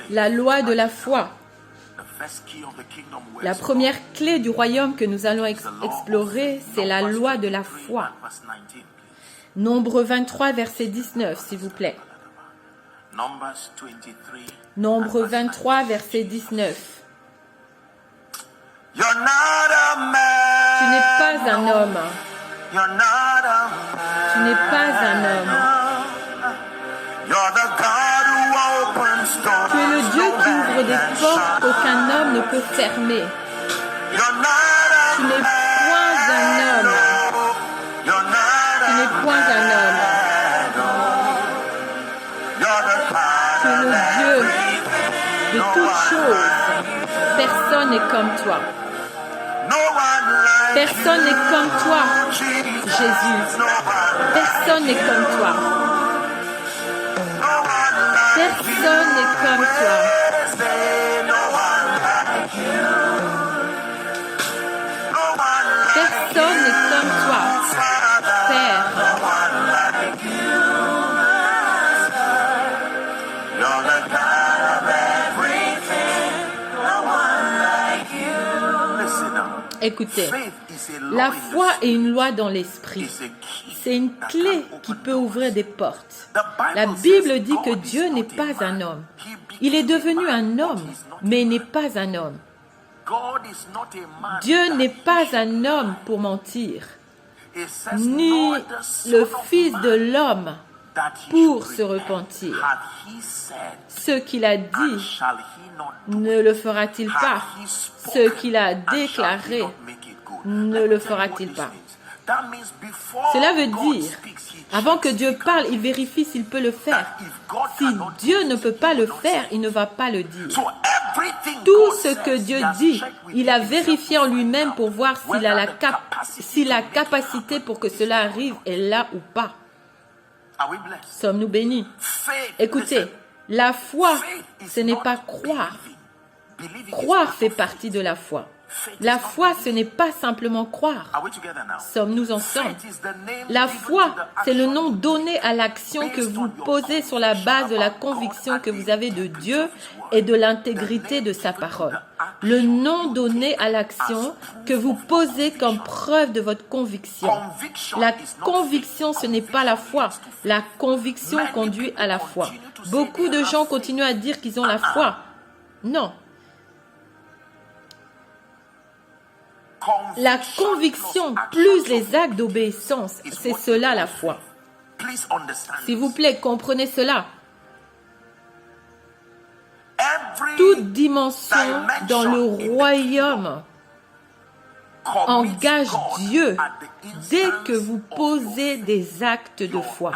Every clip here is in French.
La loi de la foi. La première clé du royaume que nous allons explorer, c'est la loi de la foi. Nombre 23, verset 19, s'il vous plaît. Nombre 23, verset 19. Tu n'es pas un homme. Tu n'es pas un homme. Tu es le Dieu qui ouvre des portes qu'aucun homme ne peut fermer. Tu n'es point un homme. Tu n'es point un homme. Tu es le Dieu de toutes choses. Personne n'est comme toi. Personne n'est comme toi, Jésus. Personne n'est comme toi. Personne n'est comme toi. Personne n'est comme toi, Père. Écoutez, la foi est une loi dans l'esprit. C'est une clé qui peut ouvrir des portes. La Bible dit que Dieu n'est pas un homme. Il est devenu un homme, mais il n'est pas un homme. Dieu n'est pas un homme pour mentir, ni le Fils de l'homme pour se repentir. Ce qu'il a dit, ne le fera-t-il pas? Ce qu'il a déclaré, ne le fera-t-il pas? Cela veut dire, avant que Dieu parle, il vérifie s'il peut le faire. Si Dieu ne peut pas le faire, il ne va pas le dire. Tout ce que Dieu dit, il a vérifié en lui-même pour voir si la capacité pour que cela arrive est là ou pas. Sommes-nous bénis? Écoutez, la foi, ce n'est pas croire. Croire fait partie de la foi. La foi, ce n'est pas simplement croire. Sommes-nous ensemble? La foi, c'est le nom donné à l'action que vous posez sur la base de la conviction que vous avez de Dieu et de l'intégrité de sa parole. Le nom donné à l'action que vous posez comme preuve de votre conviction. La conviction, ce n'est pas la foi. La conviction conduit à la foi. Beaucoup de gens continuent à dire qu'ils ont la foi. Non. La conviction plus les actes d'obéissance, c'est cela la foi. S'il vous plaît, comprenez cela. Toute dimension dans le royaume engage Dieu dès que vous posez des actes de foi.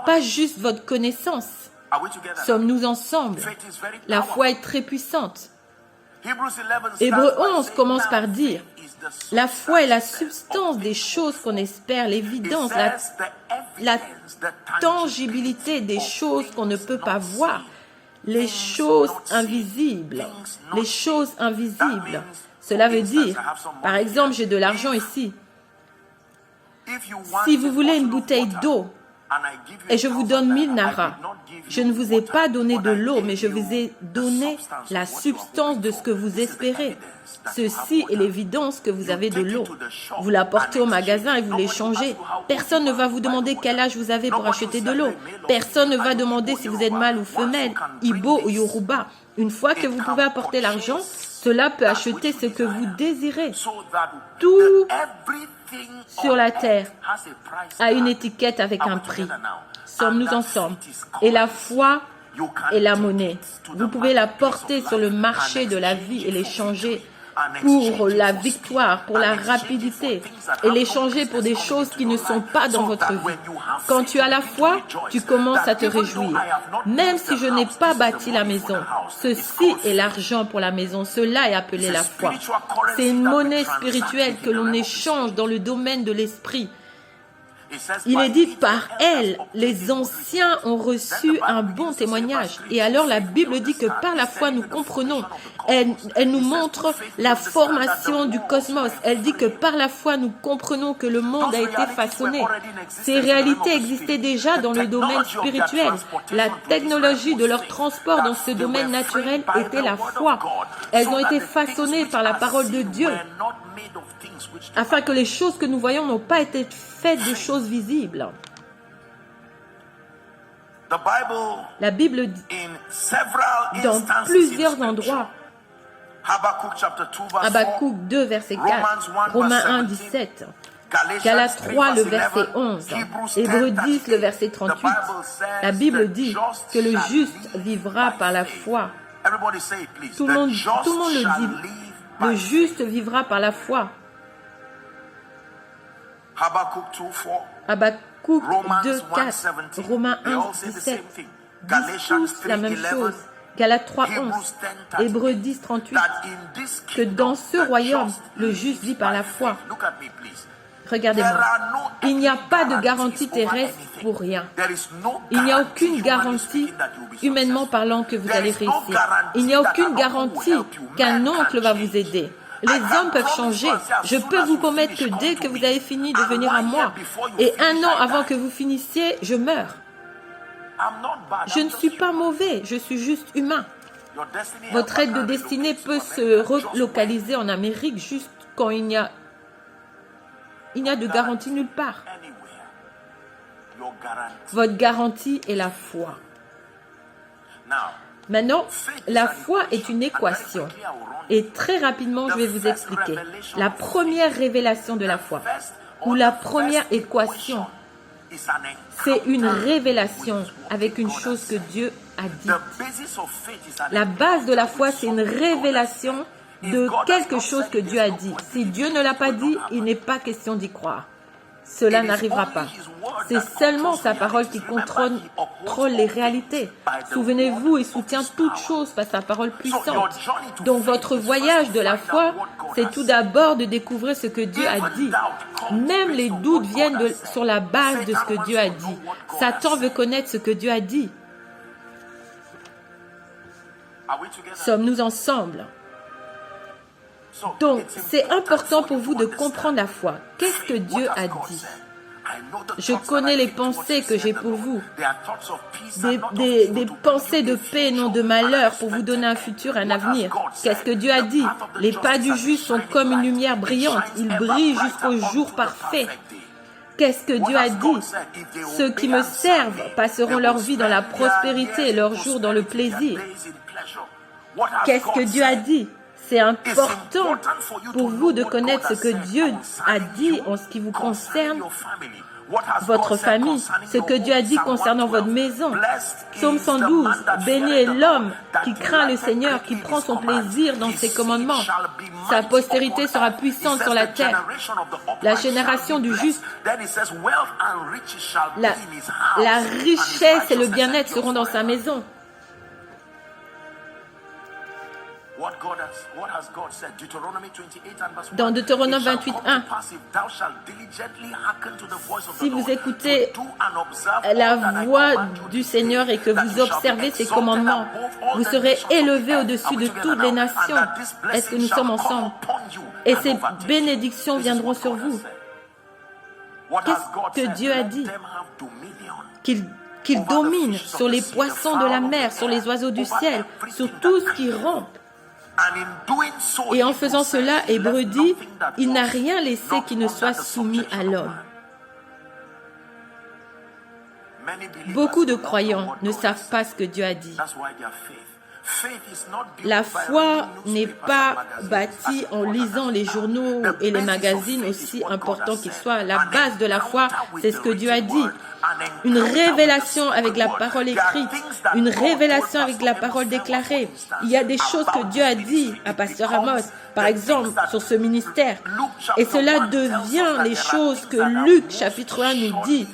Pas juste votre connaissance. Sommes-nous ensemble? La foi est très puissante. Hébreux 11 commence par dire, la foi est la substance des choses qu'on espère, l'évidence, la tangibilité des choses qu'on ne peut pas voir, les choses invisibles. Les choses invisibles. Cela veut dire, par exemple, j'ai de l'argent ici. Si vous voulez une bouteille d'eau, et je vous donne 1000 naras. Je ne vous ai pas donné de l'eau, mais je vous ai donné la substance de ce que vous espérez. Ceci est l'évidence que vous avez de l'eau. Vous la portez au magasin et vous l'échangez. Personne ne va vous demander quel âge vous avez pour acheter de l'eau. Personne ne va demander si vous êtes mâle ou femelle, Igbo ou Yoruba. Une fois que vous pouvez apporter l'argent, cela peut acheter ce que vous désirez. Tout sur la terre a une étiquette avec un prix. Sommes-nous ensemble? Et la foi est la monnaie. Vous pouvez la porter sur le marché de la vie et l'échanger pour la victoire, pour la rapidité, et l'échanger pour des choses qui ne sont pas dans votre vie. Quand tu as la foi, tu commences à te réjouir. Même si je n'ai pas bâti la maison, ceci est l'argent pour la maison. Cela est appelé la foi. C'est une monnaie spirituelle que l'on échange dans le domaine de l'esprit. Il est dit, par elle, les anciens ont reçu un bon témoignage. Et alors la Bible dit que par la foi, nous comprenons. Elle nous montre la formation du cosmos. Elle dit que par la foi, nous comprenons que le monde a été façonné. Ces réalités existaient déjà dans le domaine spirituel. La technologie de leur transport dans ce domaine naturel était la foi. Elles ont été façonnées par la parole de Dieu, afin que les choses que nous voyons n'ont pas été faites de choses visibles. La Bible dit, dans plusieurs endroits, Habakkuk 2, verset 4, Romains 1, 17, Galates 3, le verset 11, Hébreux 10, le verset 38, la Bible dit que le juste vivra par la foi. Tout le monde le dit. Le juste vivra par la foi. Habakkuk 2, 4, Romains 1, 17, disent tous la même chose. Galates 3, 11, Hébreux 10, 38, que dans ce royaume, le juste vit par la foi. Regardez-moi, il n'y a pas de garantie terrestre pour rien. Il n'y a aucune garantie, humainement parlant, que vous allez réussir. Il n'y a aucune garantie qu'un oncle va vous aider. Les hommes peuvent changer. Je peux vous promettre que dès que vous avez fini de venir à moi, et un an avant que vous finissiez, je meurs. Je ne suis pas mauvais, je suis juste humain. Votre aide de destinée peut se relocaliser en Amérique juste quand il n'y a de garantie nulle part. Votre garantie est la foi. Maintenant, la foi est une équation. Et très rapidement, je vais vous expliquer. La première révélation de la foi, ou la première équation, c'est une révélation avec une chose que Dieu a dit. La base de la foi, c'est une révélation de quelque chose que Dieu a dit. Si Dieu ne l'a pas dit, il n'est pas question d'y croire. Cela n'arrivera pas. C'est seulement sa parole qui contrôle les réalités. Souvenez-vous, il soutient toutes choses par sa parole puissante. Donc votre voyage de la foi, c'est tout d'abord de découvrir ce que Dieu a dit. Même les doutes viennent sur la base de ce que Dieu a dit. Satan veut connaître ce que Dieu a dit. Sommes-nous ensemble? Donc, c'est important pour vous de comprendre la foi. Qu'est-ce que Dieu a dit? Je connais les pensées que j'ai pour vous. Des pensées de paix et non de malheur pour vous donner un futur, un avenir. Qu'est-ce que Dieu a dit? Les pas du juste sont comme une lumière brillante. Ils brillent jusqu'au jour parfait. Qu'est-ce que Dieu a dit? Ceux qui me servent passeront leur vie dans la prospérité et leur jour dans le plaisir. Qu'est-ce que Dieu a dit? C'est important pour vous de connaître ce que Dieu a dit en ce qui vous concerne, votre famille, ce que Dieu a dit concernant votre maison. Psaume 112, béni est l'homme qui craint le Seigneur, qui prend son plaisir dans ses commandements. Sa postérité sera puissante sur la terre. La génération du juste, la richesse et le bien-être seront dans sa maison. Dans Deutéronome 28:1, si vous écoutez la voix du Seigneur et que vous observez ses commandements, vous serez élevés au-dessus de toutes les nations. Est-ce que nous sommes ensemble? Et ces bénédictions viendront sur vous. Qu'est-ce que Dieu a dit? Qu'il domine sur les poissons de la mer, sur les oiseaux du ciel, sur tout ce qui rampe. Et en faisant cela, Hébreux dit, il n'a rien laissé qui ne soit soumis à l'homme. Beaucoup de croyants ne savent pas ce que Dieu a dit. La foi n'est pas bâtie en lisant les journaux et les magazines, aussi importants qu'ils soient. La base de la foi, c'est ce que Dieu a dit. Une révélation avec la parole écrite, une révélation avec la parole déclarée. Il y a des choses que Dieu a dit à Pasteur Amos, par exemple, sur ce ministère. Et cela devient les choses que Luc, chapitre 1, nous dit.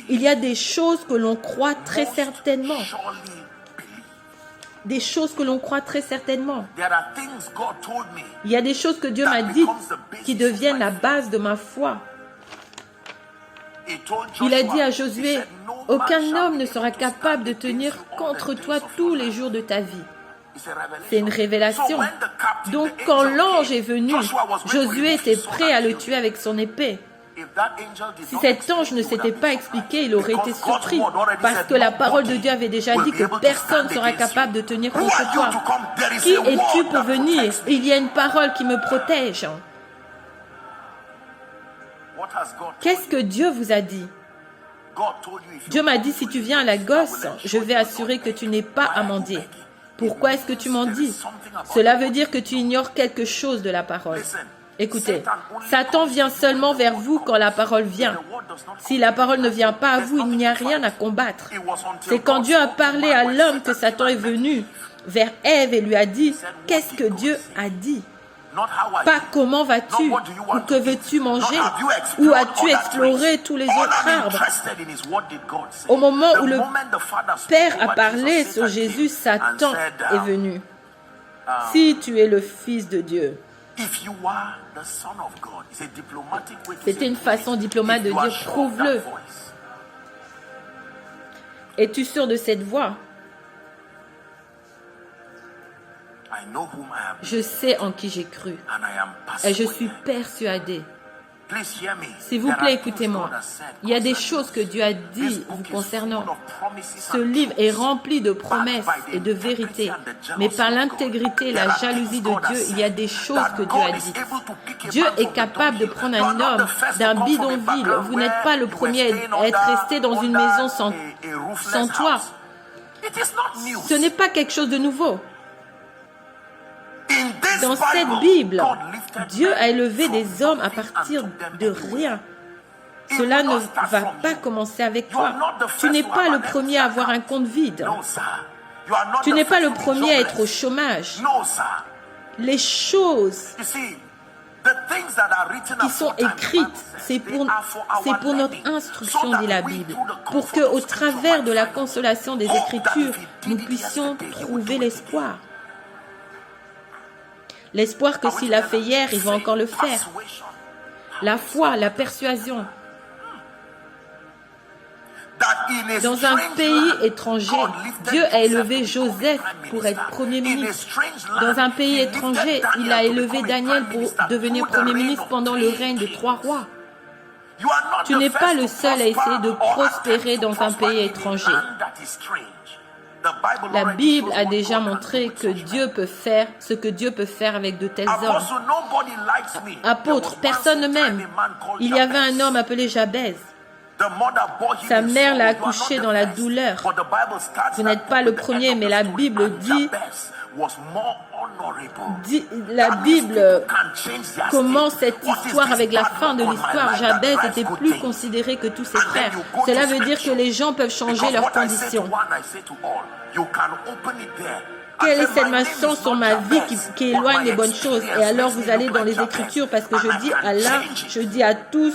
Il y a des choses que l'on croit très certainement. Des choses que l'on croit très certainement. Il y a des choses que Dieu m'a dites qui deviennent la base de ma foi. Il a dit à Josué, « Aucun homme ne sera capable de tenir contre toi tous les jours de ta vie. » C'est une révélation. Donc, quand l'ange est venu, Josué était prêt à le tuer avec son épée. Si cet ange ne s'était pas expliqué, il aurait été surpris, parce que la parole de Dieu avait déjà dit que personne ne sera capable de tenir contre toi. Qui es-tu pour venir? Il y a une parole qui me protège. Qu'est-ce que Dieu vous a dit? Dieu m'a dit, si tu viens à la gosse, je vais assurer que tu n'es pas à mendier. Pourquoi est-ce que tu mendies? Cela veut dire que tu ignores quelque chose de la parole. Écoutez, Satan vient seulement vers vous quand la parole vient. Si la parole ne vient pas à vous, il n'y a rien à combattre. C'est quand Dieu a parlé à l'homme que Satan est venu vers Ève et lui a dit, « Qu'est-ce que Dieu a dit ?» Pas comment vas-tu ou que veux-tu manger ou as-tu exploré tous les autres arbres. Au moment où le Père a parlé sur Jésus, Satan est venu. Si tu es le Fils de Dieu. C'était une façon diplomate de dire « prouve-le ». Es-tu sûr de cette voix? Je sais en qui j'ai cru et je suis persuadé. S'il vous plaît, écoutez-moi. Il y a des choses que Dieu a dit vous concernant. Ce livre est rempli de promesses et de vérités. Mais par l'intégrité et la jalousie de Dieu, il y a des choses que Dieu a dites. Dieu est capable de prendre un homme d'un bidonville. Vous n'êtes pas le premier à être resté dans une maison sans toit. Ce n'est pas quelque chose de nouveau. Dans cette Bible, Dieu a élevé des hommes à partir de rien. Cela ne va pas commencer avec toi. Tu n'es pas le premier à avoir un compte vide. Tu n'es pas le premier à être au chômage. Les choses qui sont écrites, c'est pour notre instruction, dit la Bible, pour que, au travers de la consolation des Écritures, nous puissions trouver l'espoir. L'espoir que s'il a fait hier, il va encore le faire. La foi, la persuasion. Dans un pays étranger, Dieu a élevé Joseph pour être Premier ministre. Dans un pays étranger, il a élevé Daniel pour devenir Premier ministre pendant le règne de 3 rois. Tu n'es pas le seul à essayer de prospérer dans un pays étranger. La Bible a déjà montré que Dieu peut faire ce que Dieu peut faire avec de tels hommes. Apôtre, personne ne m'aime. Il y avait un homme appelé Jabez. Sa mère l'a accouché dans la douleur. Vous n'êtes pas le premier, mais la Bible dit la Bible commence cette histoire avec la fin de l'histoire. Jabez était plus considéré que tous ses frères. Cela veut dire que les gens peuvent changer leurs conditions. Quelle est cette maçon sur ma vie qui éloigne les bonnes choses? Et alors vous allez dans les Écritures parce que je dis à l'un, je dis à tous,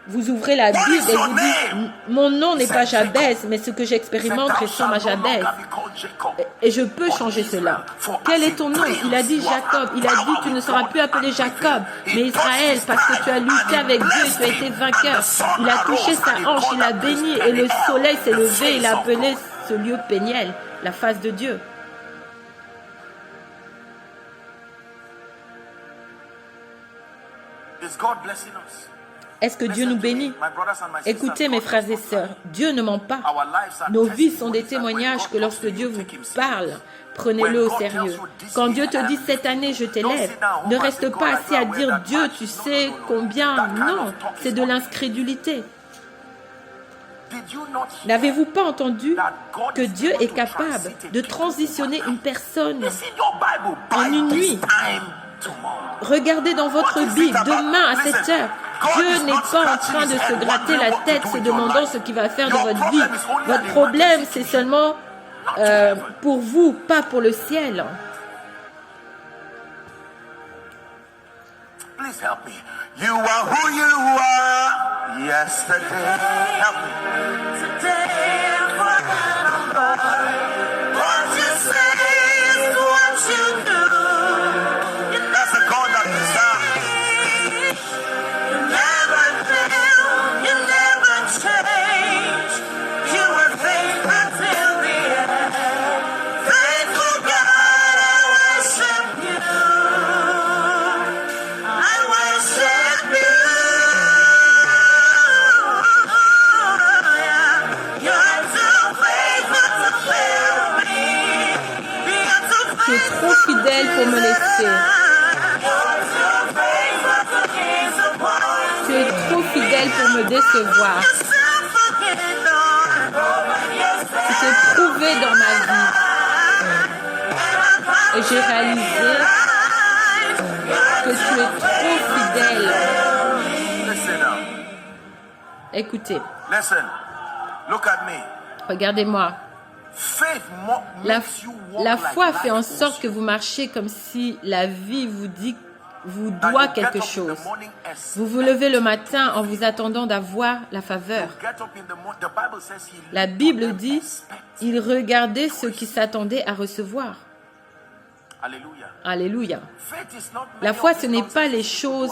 vous ouvrez la Bible et vous dites, mon nom n'est pas Jabez, mais ce que j'expérimente ressemble à Jabez. Et je peux changer cela. Quel est ton nom? Il a dit Jacob. Il a dit, tu ne seras plus appelé Jacob, mais Israël, parce que tu as lutté avec Dieu et tu as été vainqueur. Il a touché sa hanche, il a béni et le soleil s'est levé. Il a appelé ce lieu Péniel, la face de Dieu. Est-ce que Dieu nous bénit? Écoutez mes frères et sœurs, Dieu ne ment pas. Nos vies sont des témoignages que lorsque Dieu vous parle, prenez-le au sérieux. Quand Dieu te dit cette année je t'élève, ne reste pas assis à dire Dieu tu sais combien. Non, c'est de l'incrédulité. N'avez-vous pas entendu que Dieu est capable de transitionner une personne en une nuit? Regardez dans votre Bible, demain à 7 heures, Dieu n'est pas en train de se gratter la tête se demandant ce qu'il va faire de votre vie. Votre problème, c'est seulement pour vous, pas pour le ciel. Please help me. You are who you are yesterday. Help me. Today and forever. What you say is what you do. That's the God that is there. Never fail. me laisser. Tu es trop fidèle pour me décevoir. Tu t'es prouvé dans ma vie. Et j'ai réalisé que tu es trop fidèle. Écoutez. Regardez-moi. La foi fait en sorte que vous marchez comme si la vie vous doit quelque chose. Vous vous levez le matin en vous attendant d'avoir la faveur. La Bible dit, il regardait ceux qui s'attendaient à recevoir. Alléluia. La foi, ce n'est pas les choses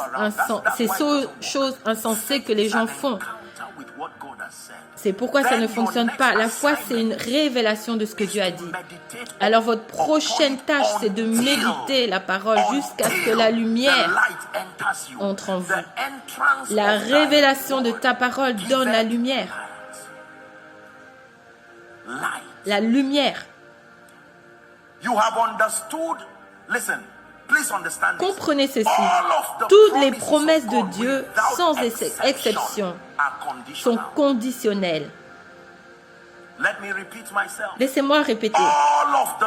insensées que les gens font. C'est pourquoi ça ne fonctionne pas. La foi, c'est une révélation de ce que Dieu a dit. Alors votre prochaine tâche, c'est de méditer la parole jusqu'à ce que la lumière entre en vous. La révélation de ta parole donne la lumière. La lumière. Comprenez ceci. Toutes les promesses de Dieu, sans exception, sont conditionnelles. Laissez-moi répéter.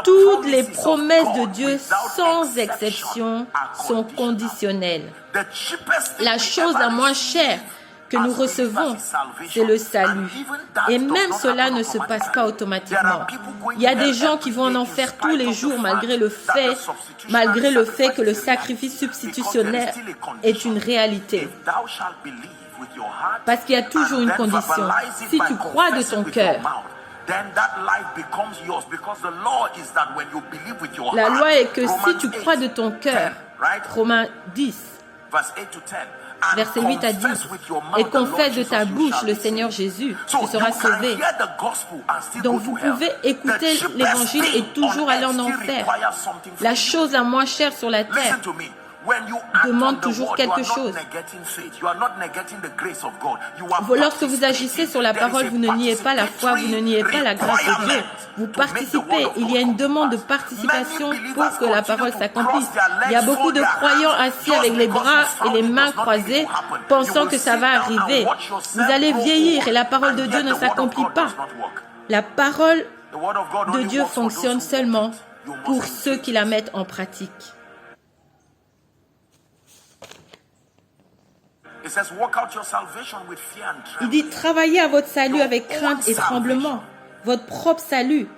Toutes les promesses de Dieu, sans exception, sont conditionnelles. La chose la moins chère que nous recevons, c'est le salut. Et même cela ne se passe pas automatiquement. Il y a des gens qui vont en enfer tous les jours malgré le fait que le sacrifice substitutionnel est une réalité. Parce qu'il y a toujours une condition. Si tu crois de ton cœur, la loi est que si tu crois de ton cœur, Romains 10, versets 8 à 10, et confesse de ta bouche le Seigneur Jésus, tu seras sauvé. Donc vous pouvez écouter l'évangile et toujours aller en enfer. La chose la moins chère sur la terre demande toujours quelque chose. Lorsque vous agissez sur la parole, vous ne niez pas la foi, vous ne niez pas la grâce de Dieu. Vous participez. Il y a une demande de participation pour que la parole s'accomplisse. Il y a beaucoup de croyants assis avec les bras et les mains croisées, pensant que ça va arriver. Vous allez vieillir et la parole de Dieu ne s'accomplit pas. La parole de Dieu fonctionne seulement pour ceux qui la mettent en pratique. Il dit, travaillez à votre salut avec crainte et tremblement. Votre propre salut.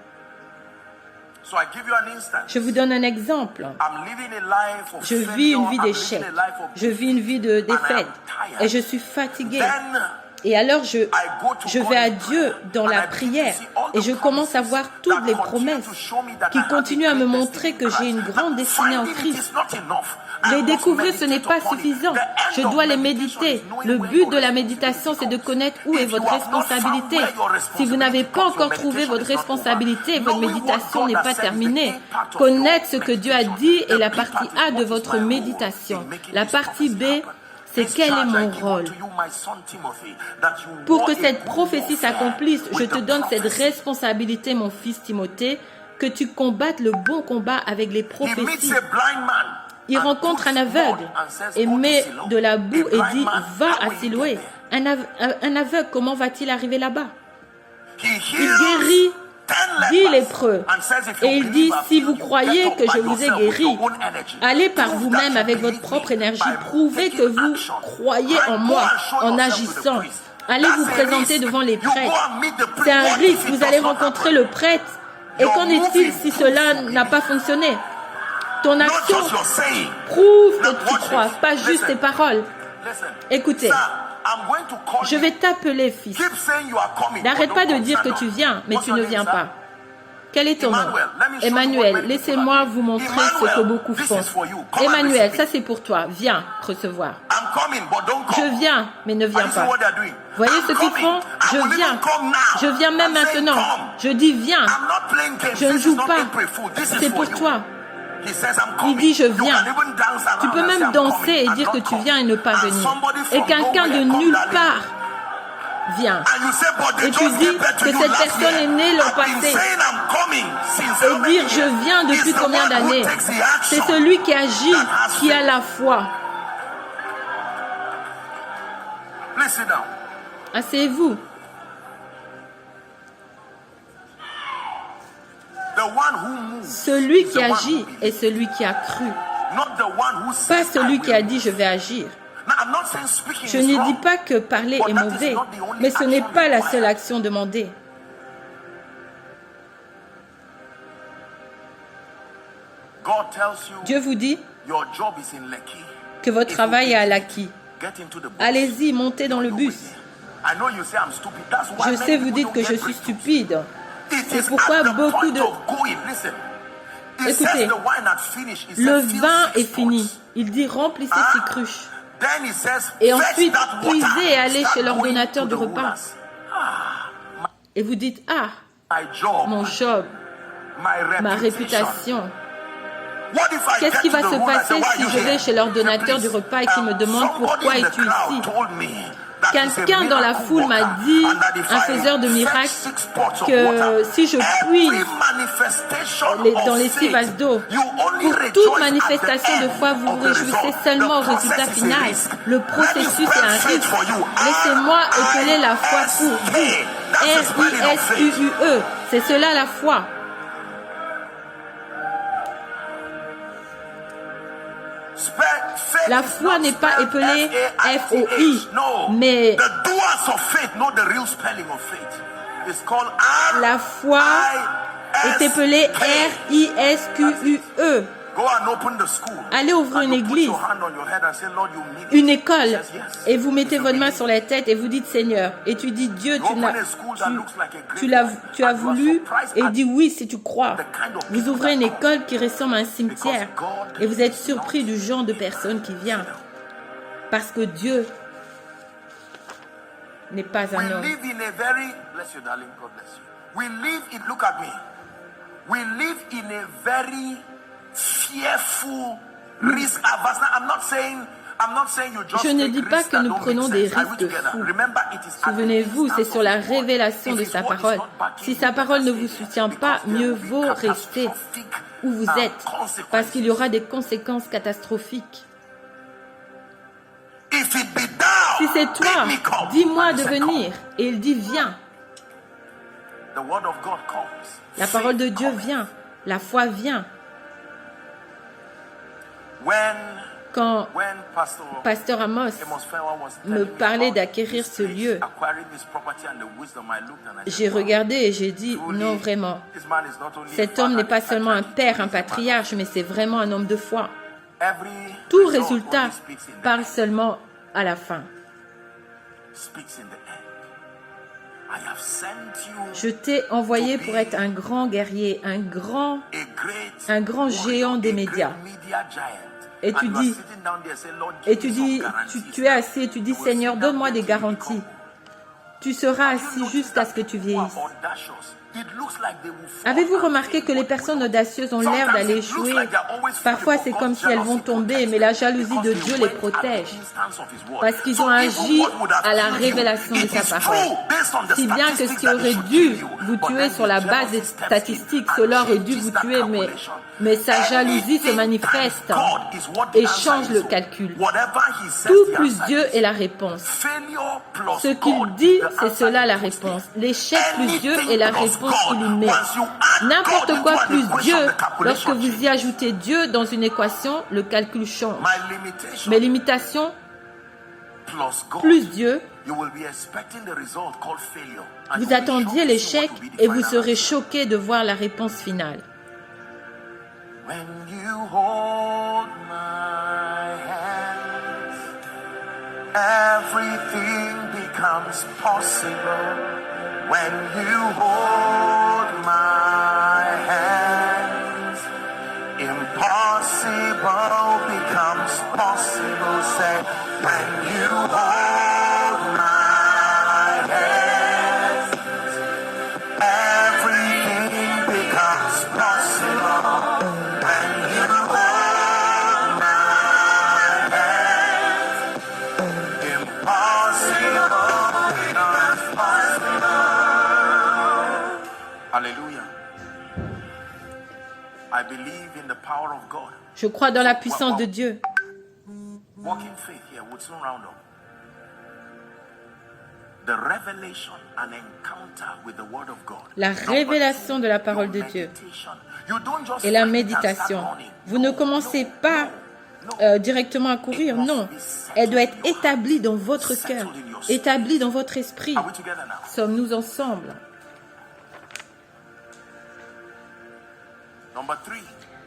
Je vous donne un exemple. Je vis une vie d'échec. Je vis une vie de défaite. Et je suis fatigué. Et alors je vais à Dieu dans la prière et je commence à voir toutes les promesses qui continuent à me montrer que j'ai une grande destinée en Christ. Les découvrir, ce n'est pas suffisant. Je dois les méditer. Le but de la méditation, c'est de connaître où est votre responsabilité. Si vous n'avez pas encore trouvé votre responsabilité, votre méditation n'est pas terminée. Connaître ce que Dieu a dit est la partie A de votre méditation. La partie B, c'est quel est mon rôle. Pour que cette prophétie s'accomplisse, je te donne cette responsabilité, mon fils Timothée, que tu combattes le bon combat avec les prophéties. Il rencontre un aveugle et met de la boue et dit, va à Siloé. Un aveugle, comment va-t-il arriver là-bas? Il guérit 10 lépreux. Et il dit, si vous croyez que je vous ai guéri, allez par vous-même avec votre propre énergie. Prouvez que vous croyez en moi en agissant. Allez vous présenter devant les prêtres. C'est un risque. Vous allez rencontrer le prêtre. Et qu'en est-il si cela n'a pas fonctionné? Ton action prouve que tu crois, pas juste tes paroles. Écoutez, je vais t'appeler fils. N'arrête pas de dire que tu viens, mais tu ne viens pas. Quel est ton nom? Emmanuel. Laissez-moi vous montrer ce que beaucoup font. Emmanuel, ça c'est pour toi. Viens recevoir. Je viens, mais ne viens pas. Voyez ce qu'ils font? Je viens. Je viens même maintenant. Je dis viens. Je ne joue pas. C'est pour toi. Il dit je viens. Tu peux même danser et dire que tu viens et ne pas venir. Et quelqu'un de nulle part vient. Et tu dis que cette personne est née l'an passé. et dire je viens depuis combien d'années. C'est celui qui agit, qui a la foi. Please sit down. Asseyez-vous. The one who moves Celui is qui the one agit who believes. est celui qui a cru. Not the one who Pas says, celui I qui a will dit move. je vais agir. Now, I'm not saying speaking Je is ne wrong. dis pas que parler est mauvais, mais ce n'est pas la seule action demandée. God tells you Dieu vous dit your job is in Lekki. que votre travail est à l'acquis. Get into the bus. Allez-y, montez dans le bus. I know you say I'm stupid. That's why Je many sais, vous people dites don't que get je suis breakthroughs. stupide. It C'est is pourquoi at the beaucoup point de... of going. Listen. It Écoutez, says the wine had finished. It Le said, fill vin 6 est fini. pots. Il dit remplissez Ah. 6 cruches. Then he says, Et fetch ensuite, that water. puisez et allez Start chez going l'ordonnateur to du the repas. rulers. Et vous dites, ah, My job, mon job, my ma reputation. réputation. What if I Qu'est-ce get qui to va the se ruler and say, passer why are si you je vais here? chez l'ordonnateur Please, du repas et qu'il me demande somebody pourquoi in the es-tu crowd ici? told me that he's a Quelqu'un dans la miracle foule m'a worker dit, and that if un I faiseur de fetch miracles, 6 pots of que water, si je every puise manifestation dans les of 6 vases faith, d'eau, you only pour rejoice toute at manifestation the de end foi, vous of vous the réjouissez result. seulement au The résultat process is a final. risk. Le Let me processus est spell un faith risque. for you. Laissez-moi épeler la foi pour vous. R-I-S-K. That's the spelling of faith. R-I-S-U-U-E. C'est cela la foi. La foi n'est pas épelée F-O-I, mais la foi est épelée R-I-S-Q-U-E. Allez ouvrir une église, une école, et vous mettez votre main sur la tête et vous dites Seigneur. Et tu dis Dieu, tu as voulu, et il dit oui si tu crois. Vous ouvrez une école qui ressemble à un cimetière et vous êtes surpris du genre de personne qui vient. Parce que Dieu n'est pas un homme. Fearful, risk averse. I'm not saying you just Je ne take dis pas risks que that nous don't prenons make des sense. Are we risques together? fous. Remember, it is at the Souvenez-vous, c'est sur la instance of His word. révélation de It is sa what is parole. not backing Si you sa parole ne vous because soutient pas, there mieux will be vaut rester catastrophic, où vous êtes, consequences. parce qu'il y aura des conséquences catastrophiques. If it be thou, Si c'est toi, bid me come. dis-moi And he de said, venir. Et il dit viens. come. The word of God comes. La parole de Faith Dieu comes. vient. La foi vient. Quand Pasteur Amos me parlait d'acquérir ce lieu, j'ai regardé et j'ai dit non vraiment. Cet homme n'est pas seulement un père, un patriarche, mais c'est vraiment un homme de foi. Tout résultat parle seulement à la fin. Je t'ai envoyé pour être un grand guerrier, un grand géant des médias. Et tu es assis et tu dis, Seigneur, donne-moi des garanties. Tu seras assis jusqu'à ce que tu vieillisses. Avez-vous remarqué que les personnes audacieuses ont l'air d'aller échouer? Parfois, c'est comme si elles vont tomber, mais la jalousie de Dieu les protège. Parce qu'ils ont agi à la révélation de sa parole. Si bien que ce qui aurait dû vous tuer sur la base des statistiques, cela aurait dû vous tuer, mais sa jalousie se manifeste et change le calcul. Tout plus Dieu est la réponse. Ce qu'il dit, c'est cela la réponse. L'échec plus Dieu est la réponse qu'il y met. N'importe quoi plus Dieu, lorsque vous y ajoutez Dieu dans une équation, le calcul change. Mes limitations plus Dieu, vous attendiez l'échec et vous serez choqué de voir la réponse finale. When you hold my hands, everything becomes possible. When you hold my hands, impossible becomes possible. Say, when you hold my hands, everything becomes possible. When you hold my hands, impossible becomes possible. Hallelujah. I believe in the power of God. Je crois dans la puissance de Dieu. Walking faith here would soon round up. The revelation and encounter with the word of God. La révélation de la parole de Dieu You don't just et la find it and start méditation. running. Vous ne commencez pas directement à courir, non. Elle doit être établie dans votre cœur, établie dans votre esprit. Are we together now? Sommes-nous ensemble? Number 3.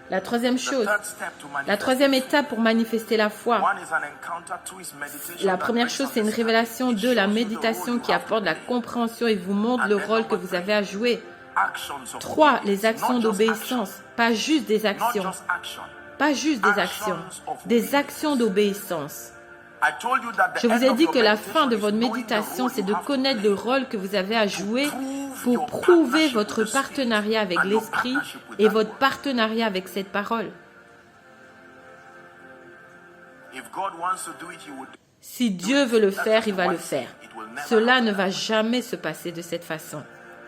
La troisième The chose, third step to la manifest. troisième étape pour manifester la foi. One is an encounter, two is meditation. La that première brings chose, c'est une understanding. révélation. It 2, la shows you the méditation role qui you have apporte to la play. compréhension et vous montre le rôle que vous avez à jouer. Actions of 3, obedience. les actions Not just d'obéissance. Pas juste des action. Not actions. just action. Pas juste des actions. Des actions d'obéissance. I told you that the Je vous end ai of dit your que la meditation fin de is votre knowing the méditation, role c'est you de have to connaître play. le rôle que vous avez à jouer pour prouver votre partenariat avec l'Esprit et votre partenariat avec cette parole. If God wants to do it, he will do it. Si Dieu veut le faire, il va le faire. Cela ne va jamais se passer de cette façon.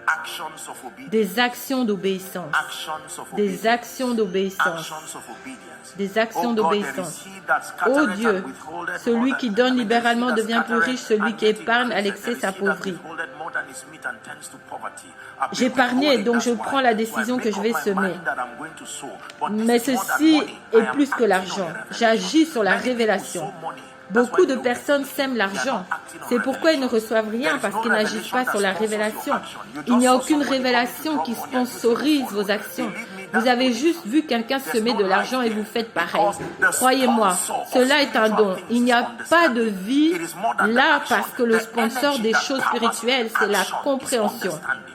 Actions of obedience. Des actions d'obéissance. Actions of Des obedience. actions d'obéissance. Actions of obedience. Des actions Oh God, there d'obéissance. is he that Ô scattereth Dieu, and withholdeth celui more qui than- donne I mean, libéralement there is he devient that plus riche, scattereth celui and qui yet épargne à increaseth. l'excès There is he that s'appauvrit. withholdeth more than is meet and tends to poverty. I've been J'épargnais, withholding, donc that's je why. prends la So I décision que make je up vais my semer. mind that I'm going to sow. But this Mais is more than ceci money. est I am plus que acting l'argent. on the revelation. J'agis sur la Many people révélation. sow money. That's Beaucoup why de they don't personnes get it. sèment They are l'argent. not acting on C'est pourquoi ils ne revelation. reçoivent rien, There is parce no qu'ils n'agissent revelation pas that sur la sponsors your révélation. action. You Il n'y a just saw aucune somebody révélation coming to qui drop money and you say, sponsorise "Oh, vos actions. believe me, Vous that's avez what juste vu quelqu'un There's semer no de l'argent et life vous there. faites pareil. Because the Croyez-moi, sponsor of cela est un don. spiritual Il n'y a things is pas de understanding. vie It is more than the là action. parce que le The sponsor energy des that choses powers spirituelles, c'est la action is compréhension. understanding.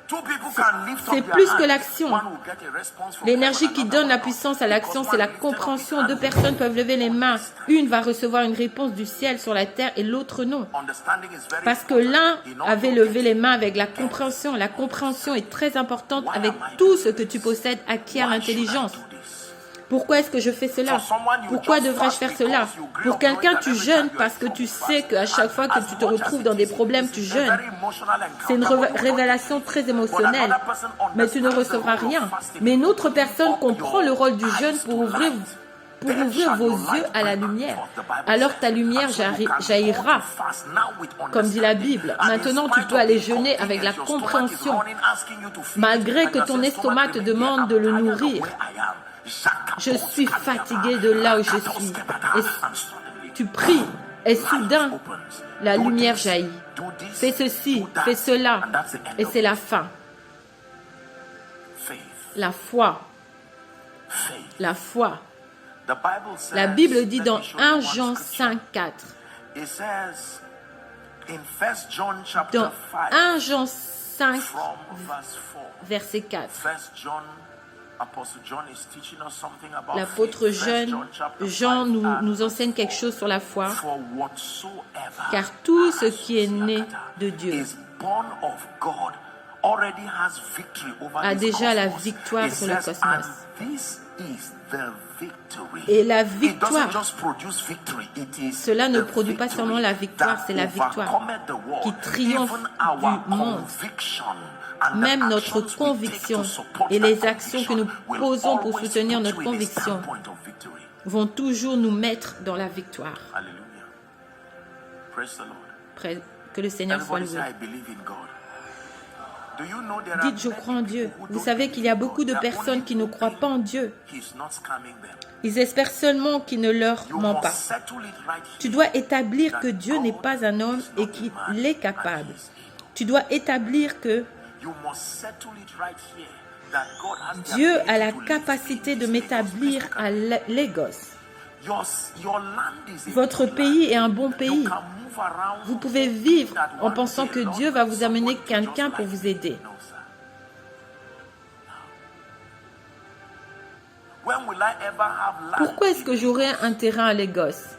Two people can lift C'est up their plus hands. que l'action. One will get a response from L'énergie heaven, qui another donne la will not. puissance à l'action, Because c'est la one lifted up his compréhension. hands. 2 personnes peuvent lever les mains. Une va recevoir une réponse du ciel sur la terre et l'autre non. Understanding is very Parce que important. l'un In all avait your levé les mains avec la compréhension. La compréhension est très importante avec tout ce que tu possèdes, acquiert Why should I l'intelligence. do this? Pourquoi est-ce que je fais cela? Pourquoi devrais-je faire cela? Pour quelqu'un, tu jeûnes parce que tu sais qu'à chaque fois que tu te retrouves dans des problèmes, tu jeûnes. C'est une révélation très émotionnelle, mais tu ne recevras rien. Mais une autre personne comprend le rôle du jeûne pour ouvrir vos yeux à la lumière. Alors ta lumière jaillira, comme dit la Bible. Maintenant, tu peux aller jeûner avec la compréhension, malgré que ton estomac te demande de le nourrir. Je suis fatigué de là où je suis. Et tu pries et soudain, la lumière jaillit. Fais ceci, fais cela, et c'est la fin. La foi. La foi. La Bible dit dans 1 Jean 5, 4. Dans 1 Jean 5, verset 4. L'apôtre Jean nous enseigne quelque chose sur la foi. Car tout ce qui est né de Dieu a déjà la victoire sur le cosmos. Et la victoire, cela ne produit pas seulement la victoire, c'est la victoire qui triomphe du monde. Même notre conviction et les actions que nous posons pour soutenir notre conviction vont toujours nous mettre dans la victoire. Que le Seigneur soit loué. Dites, je crois en Dieu. Vous savez qu'il y a beaucoup de personnes qui ne croient pas en Dieu. Ils espèrent seulement qu'il ne leur ment pas. Tu dois établir que Dieu n'est pas un homme et qu'il est capable. Tu dois établir que Dieu a la capacité de m'établir à Lagos. Votre pays est un bon pays. Vous pouvez vivre en pensant que Dieu va vous amener quelqu'un pour vous aider. Pourquoi est-ce que j'aurai un terrain à Lagos?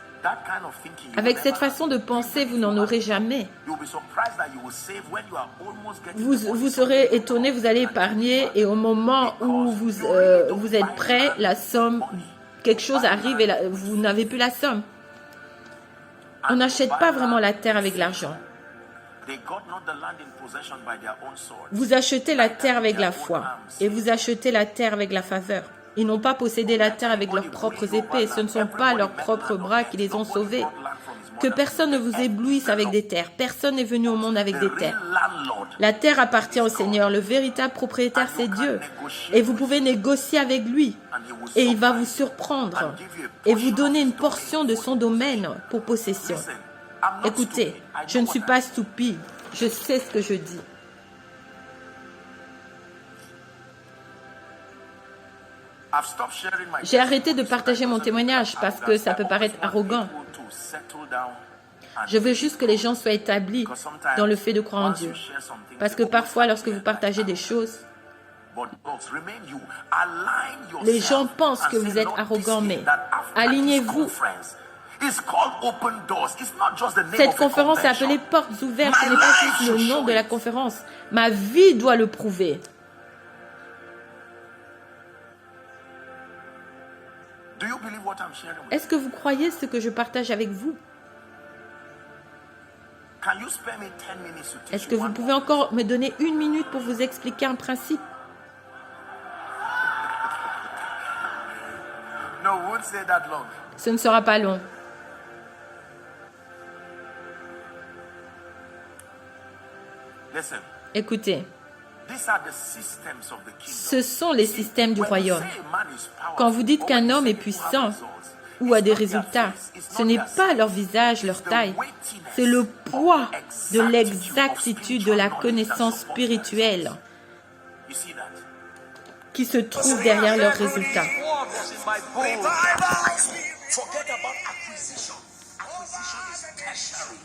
Avec cette façon de penser, vous n'en aurez jamais. Vous serez étonné, vous allez épargner et au moment où vous êtes prêt, la somme, quelque chose arrive et vous n'avez plus la somme. On n'achète pas vraiment la terre avec l'argent. Vous achetez la terre avec la foi et vous achetez la terre avec la faveur. Ils n'ont pas possédé la terre avec leurs propres épées. Ce ne sont pas leurs propres bras qui les ont sauvés. Que personne ne vous éblouisse avec des terres. Personne n'est venu au monde avec des terres. La terre appartient au Seigneur. Le véritable propriétaire, c'est Dieu. Et vous pouvez négocier avec lui. Et il va vous surprendre et vous donner une portion de son domaine pour possession. Écoutez, je ne suis pas stupide. Je sais ce que je dis. J'ai arrêté de partager mon témoignage parce que ça peut paraître arrogant. Je veux juste que les gens soient établis dans le fait de croire en Dieu. Parce que parfois, lorsque vous partagez des choses, les gens pensent que vous êtes arrogant, mais alignez-vous. Cette conférence est appelée Portes ouvertes. Ce n'est pas juste le nom de la conférence. Ma vie doit le prouver. Est-ce que vous croyez ce que je partage avec vous? Est-ce que vous pouvez encore me donner 1 minute pour vous expliquer un principe? Ce ne sera pas long. Écoutez, ce sont les systèmes du royaume. Quand vous dites qu'un homme est puissant ou a des résultats, ce n'est pas leur visage, leur taille, c'est le poids de l'exactitude de la connaissance spirituelle qui se trouve derrière leurs résultats. Forget about acquisition. Acquisition is tertiary.